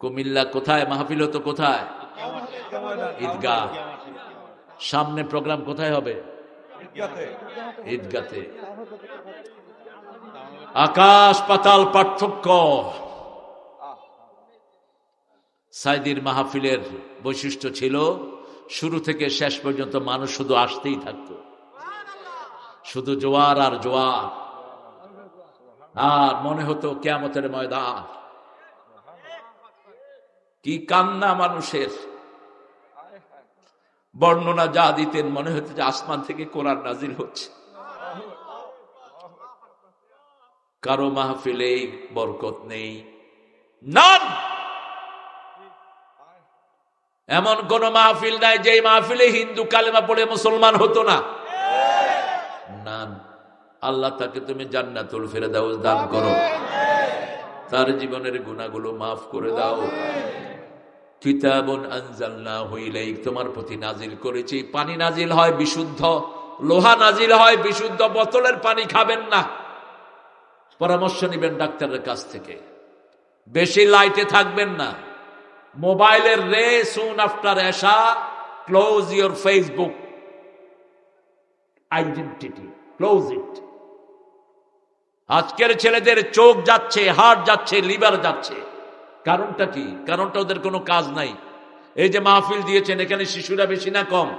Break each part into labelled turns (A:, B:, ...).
A: কুমিল্লা কোথায় মাহফিল হতো? কোথায়? ঈদগাহ। সামনে প্রোগ্রাম কোথায় হবে? ঈদগাতে। আকাশ পাতাল পার্থক্য। সাইদির মাহফিলের বৈশিষ্ট্য ছিল শুরু থেকে শেষ পর্যন্ত মানুষ শুধু আসতেই থাকতো, শুধু জোয়ার আর জোয়ার, আর মনে হতো কিয়ামতের ময়দান। কি কান্না মানুষের! বর্ণনা যা দিতেন মনে হতো যে আসমান থেকে কোরআন নাজিল হচ্ছে। কারো মাহফিলে বরকত নেই, নান। এমন কোন মাহফিল নাই যে মাহফিলে হিন্দু কালেমা পড়ে মুসলমান হতো না। নান। আল্লাহ তাকে তুমি জান্নাতুল ফেরদাউস দান করো, তার জীবনের গুনাহগুলো মাফ করে দাও। কিতাবুন আনজালনাহু ইলাইক, তোমার প্রতি নাজিল করেছি। পানি নাজিল হয় বিশুদ্ধ, লোহা নাজিল হয় বিশুদ্ধ। বোতলের পানি খাবেন না, পরামর্শ নেবেন ডাক্তারের কাছ থেকে। বেশি লাইটে থাকবেন না। মোবাইলের রে soon after Esha, close your Facebook identity, close ইট। আজকের ছেলেদের চোখ যাচ্ছে, হার্ট যাচ্ছে, লিভার যাচ্ছে। কারণটা কি? কারণটা ওদের কোনো কাজ নাই। এই যে মাহফিল দিয়েছেন, এখানে শিশুরা বেশি না কম?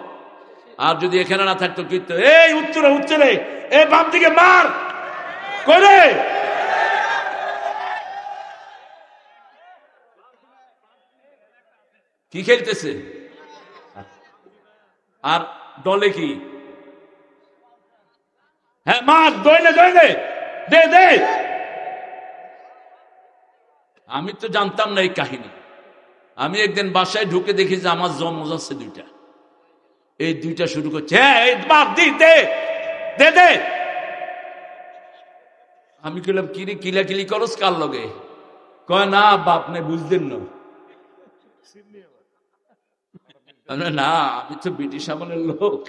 A: আর যদি এখানে না থাকতো কি? এই উত্তরে উত্তরে, এই বাম দিকে মার করে। কি খেলতেছে? আর দলে কি? হ্যাঁ মার, দইলে দইলে দে দে। আমি তো জানতাম না এই কাহিনী। আমি একদিন বাসায় ঢুকে দেখি যে আমার জমজ আছে দুইটা, এই দুইটা শুরু করছে, হ্যাঁ মার দি দে দে দে। আমি কইলাম কি রে, কিলাকিলি করস কার লগে? কয় না বাপ নে বুঝতেন না। না আমি তো ব্রিটিশ আমলের লোক।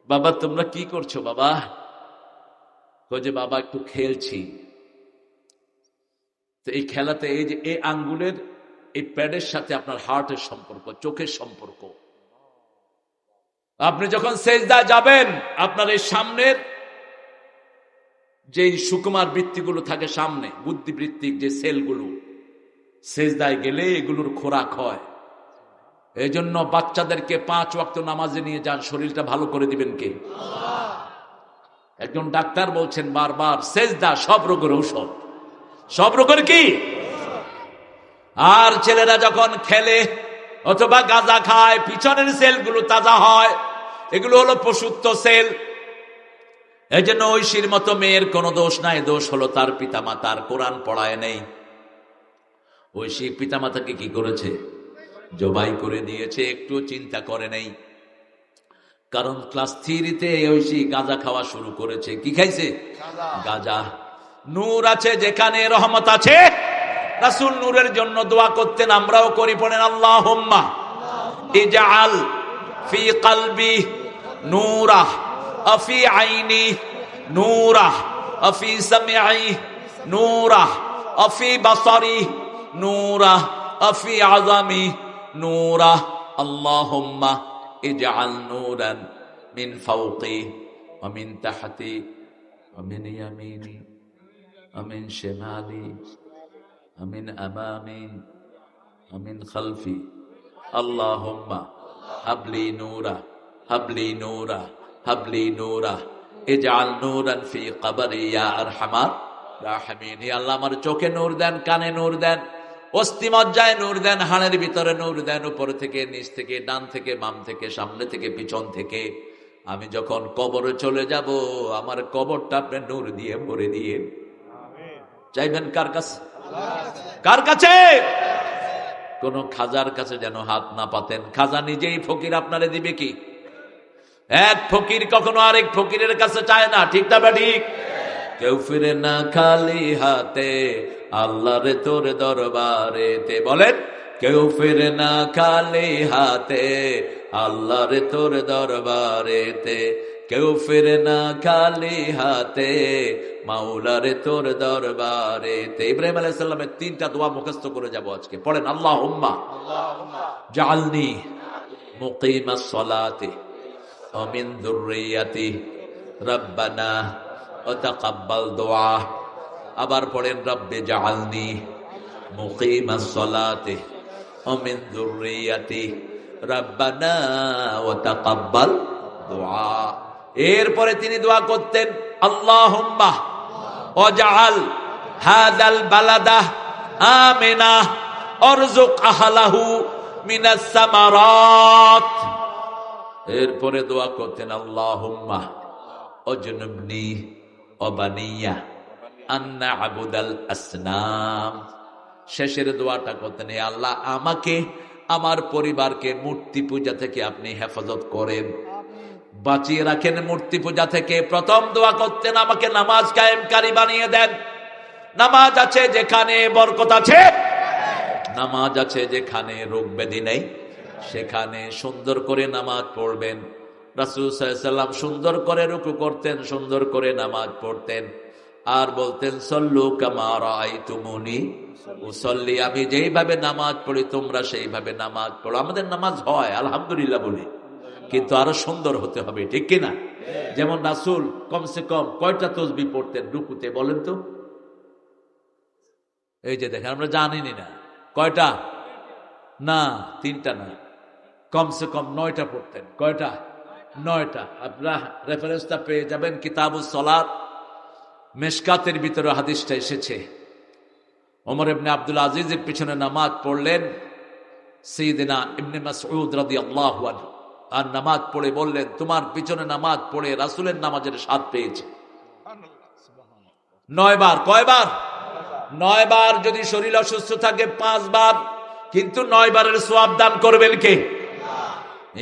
A: বাবা তোমরা কি করছো বাবা? কয় যে বাবা একটু খেলছি। তো এই খেলাতে এই যে এই আঙ্গুলের এই প্যাডের সাথে আপনার হার্টের সম্পর্ক, চোখের সম্পর্ক। আপনি যখন সেজদায় যাবেন, আপনার এই সামনের যে সুকুমার বৃত্তিগুলো থাকে সামনে, বুদ্ধিবৃত্তিক যে সেলগুলো, সেজদায় গেলে এগুলোর খোরাক হয়। এই জন্য বাচ্চাদেরকে 5 ওয়াক্ত নামাজে নিয়ে যান, শরীরটা ভালো করে দিবেন কে? একজন ডাক্তার বলছেন বারবার, সেজদা সব রোগের ঔষধ। সব রোগের কি? আর ছেলেরা যখন খেলে অথবা গাঁজা খায়, পিছনের সেলগুলো তাজা হয়। এগুলো হলো পশুত্ব সেল। এই জন্য ঐশীর মতো মেয়ের কোনো দোষ নাই, দোষ হলো তার পিতামাতার। কোরআন পড়ায় নেই। ঐশী পিতামাতাকে কি করেছে? জবাই করে দিয়েছে, একটু চিন্তা করে নেই। কারণ ক্লাস 3-তে ঐশী গাঁজা খাওয়া শুরু করেছে। কি খাইছে? গাঁজা। নূর আছে যেখানে রহমত আছে। রাসূল নূরের জন্য দোয়া করতেন, আমরাও করি। পড়েন আল্লাহুম্মা ইজআল ফি কলবি নূরা আফি আইনি নূরা আফি সামঈ নূরা আফি বাসারি নূরা আফি আযামি নূরা। আল্লাহুম্মা ইজআল নূরান মিন ফাওকি ওয়া মিন তাহতি ওয়া মিন ইয়ামিনি ওয়া মিন শিমালি ওয়া মিন আমামি ওয়া মিন খালফি। আল্লাহুম্মা হাবলি নূরা হাবলি নূরা হাবলি নূরা ইজআল নূরান ফি কবরি ইয়া আরহামার রাহিমিন। হে আল্লাহ, আমার চোখে নূর দেন, কানে নূর দেন, অস্থিমজ্জায় নূর দেন, হাড়ের ভিতরে নূর দেন, উপর থেকে নিচ থেকে, ডান থেকে বাম থেকে, সামনে থেকে পিছন থেকে। আমি যখন কবরে চলে যাব, আমার কবরটা আপনি নূর দিয়ে ভরে দিয়ে। চাইবেন কার কাছে? কার কাছে? কোন খাজার কাছে যেন হাত না পাতেন। খাজা নিজেই ফকির, আপনারে দিবে কি? এক ফকির কখনো আরেক ফকিরের কাছে চায় না, ঠিক না বা ঠিক? কেউ ফিরে না খালি হাতে আল্লাহর তোর দরবারেতে। বলেন, কেউ ফিরে না খালি হাতে আল্লাহর তোর দরবারেতে। কেউ ফিরে না খালি হাতে মাওলারে তোর দরবারে। ইব্রাহিম আলাইহিস সালামের 3টা দোয়া মুখস্থ করে যাব আজকে। পড়েন, আল্লাহুম্মা জাআলনি মুকিমাস সালাতি ওয়া মিন যুররিয়াতি রাব্বানা ওয়া তাকাব্বাল দুআ। আবার পড়েন, রব্বে জাআলনি মুকিমাস সালাতি ওয়া মিন যুররিয়াতি রাব্বানা ওয়া তাকাব্বাল দুআ। এরপরে তিনি দোয়া করতেন, আল্লাহুম্মা ওয়াজআল হাযাল বালাদা আমিনা ওয়ারযুক আহলাহু মিনাস সামারাত। এরপরে দোয়া করতেন, আল্লাহুম্মা ওয়াজনুবনি ওয়া বানিয়া আন না'বুদাল আসনাম। শেষের দোয়াটা করতেন, হে আল্লাহ, আমাকে আমার পরিবারকে মূর্তি পূজা থেকে আপনি হেফাজত করেন, বাঁচিয়ে রাখেন মূর্তি পূজা থেকে। প্রথম দোয়া করতেন, আমাকে নামাজ কায়েমকারী বানিয়ে দেন। নামাজ আছে যেখানে বরকত আছে, নামাজ আছে যেখানে রোগ ব্যাধি নেই, সেখানে সুন্দর করে নামাজ পড়বেন। রাসূল সাল্লাল্লাহু আলাইহি ওয়াসাল্লাম সুন্দর করে রুকু করতেন, সুন্দর করে নামাজ পড়তেন, আর বলতেন, সল্লু কামা রাআইতুমুনি উসাল্লি। আমি যেইভাবে নামাজ পড়ি তোমরা সেইভাবে নামাজ পড়ো। আমাদের নামাজ হয় আলহামদুলিল্লাহ বলি, কিন্তু আরো সুন্দর হতে হবে, ঠিক কিনা? যেমন রাসূল কমসে কম কয়টা তাসবিহ পড়তেন রুকুতে বলেন তো? এই যে দেখেন, আমরা জানিনি না কয়টা, না 3টা না, কমসে কম 9টা পড়তেন। কয়টা? 9টা। আপনারা রেফারেন্সটা পেয়ে যাবেন কিতাবুস সালাত, মেশকাতের ভিতরে হাদিসটা এসেছে। ওমর ইবনে আব্দুল আজিজের পিছনে নামাজ পড়লেন সাইয়েদনা ইবনে মাসউদ রাদিয়াল্লাহু আনহু, আর নামাজ পড়ে বললেন, তোমার পিছনে নামাজ পড়ে রাসূলের নামাজের স্বাদ পেয়েছে। 9 বার। কয়বার? 9 বার। যদি শরীর অসুস্থ থাকে 5 বার, কিন্তু 9 বারের সওয়াব দান করবেন কে?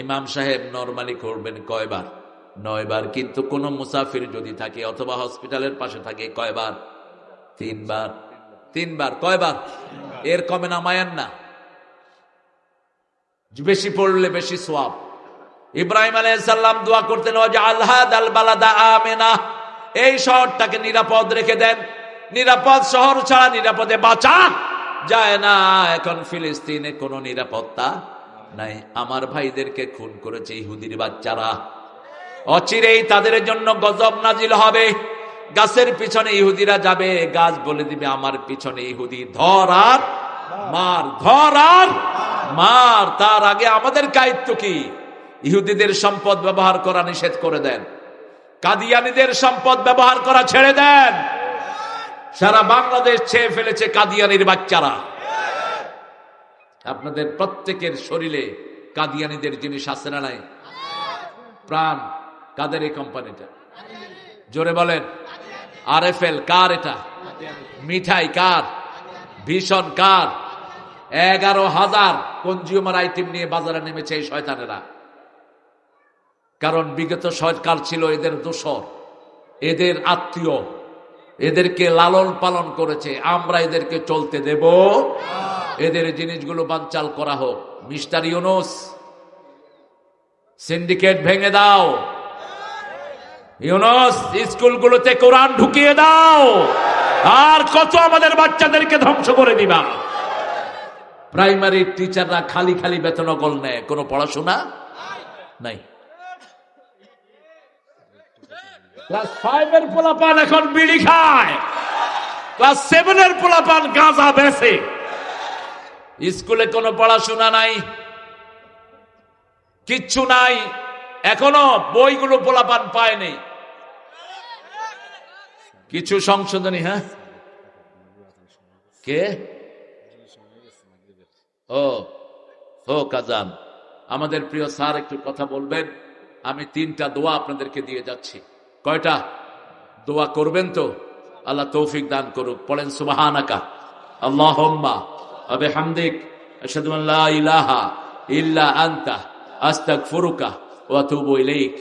A: ইমাম সাহেব নরমালি করবেন কয়বার? 9 বার। কিন্তু কোন মুসাফির যদি থাকে অথবা হসপিটালের পাশে থাকে কয়বার? 3 বার। 3 বার। কয়বার? এর কমে নামায়েন না, বেশি পড়লে বেশি সওয়াব। ইব্রাহিম আলাইহিস সালাম দোয়া করতেন, ওয়াজআল হাযাল বালাদা আমিনা, এই শহরটাকে নিরাপদ রেখে দেন। নিরাপদ শহর ছাড়া নিরাপদে বাঁচা যায় না। এখন ফিলিস্তিনে কোনো নিরাপত্তা নাই। আমার ভাইদেরকে খুন করেছে ইহুদির বাচ্চারা। অচিরেই তাদের জন্য গজব নাজিল হবে। গাছের পিছনে ইহুদিরা যাবে, গাছ বলে দিবে আমার পিছনে ইহুদি, ধর আর মার, ধর আর মার। তার আগে আমাদের দায়িত্ব কি? ইহুদিদের সম্পদ ব্যবহার করা নিষেধ করে দেন, কাদিয়ানীদের সম্পদ ব্যবহার করা ছেড়ে দেন। সারা বাংলাদেশ ছেয়ে ফেলেছে কাদিয়ানীর বাচ্চারা। আপনাদের প্রত্যেকের শরীরে কাদিয়ানীদের জিনিস আছে না নাই? প্রাণ কাদের এই কোম্পানিটা? জোরে বলেন। আরএফএল কার এটা? মিঠাই কার? ভীষণ কার? 11,000 কনজিউমার আইটেম নিয়ে বাজারে নেমেছে এই শয়তানেরা। কারণ বিগত সরকার ছিল এদের দোসর, এদের আত্মীয়, এদেরকে লালন পালন করেছে। আমরা এদেরকে চলতে দেব? এদের জিনিসগুলো বানচাল করা হোক। মিস্টার ইউনূস, সিন্ডিকেট ভেঙে দাও। ইউনূস, স্কুলগুলোতে কোরআন ঢুকিয়ে দাও। আর কত আমাদের বাচ্চাদেরকে ধ্বংস করে দিবা? প্রাইমারি টিচাররা খালি খালি বেতনকল নেয়, কোনো পড়াশোনা নাই। ক্লাস 5 এর পোলাপান এখন বিড়ি খায়, ক্লাস 7 এর পোলাপান গাঁজা বেচে। স্কুলে কোনো পড়াশোনা নাই, কিচ্ছু নাই। এখনো বইগুলো পোলাপান পায়নি। কিছু সংশোধনী। হ্যাঁ, কে? ও কাজান, আমাদের প্রিয় স্যার একটু কথা বলবেন। আমি 3টা দোয়া আপনাদেরকে দিয়ে যাচ্ছি। কয়টা দোয়া করবেন তো? আল্লাহ তৌফিক দান করুক। পড়েন, সুবহানাকা আল্লাহুম্মা ওয়া বিহামদিক আশহাদু আন লা ইলাহা ইল্লা আনতা আস্তাগফিরুকা ওয়া আতুবু ইলাইক।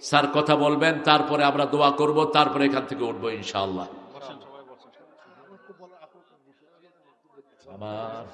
A: স্যার কথা বলবেন, তারপরে আমরা দোয়া করব, তারপরে এখান থেকে উঠবো ইনশাআল্লাহ। আমার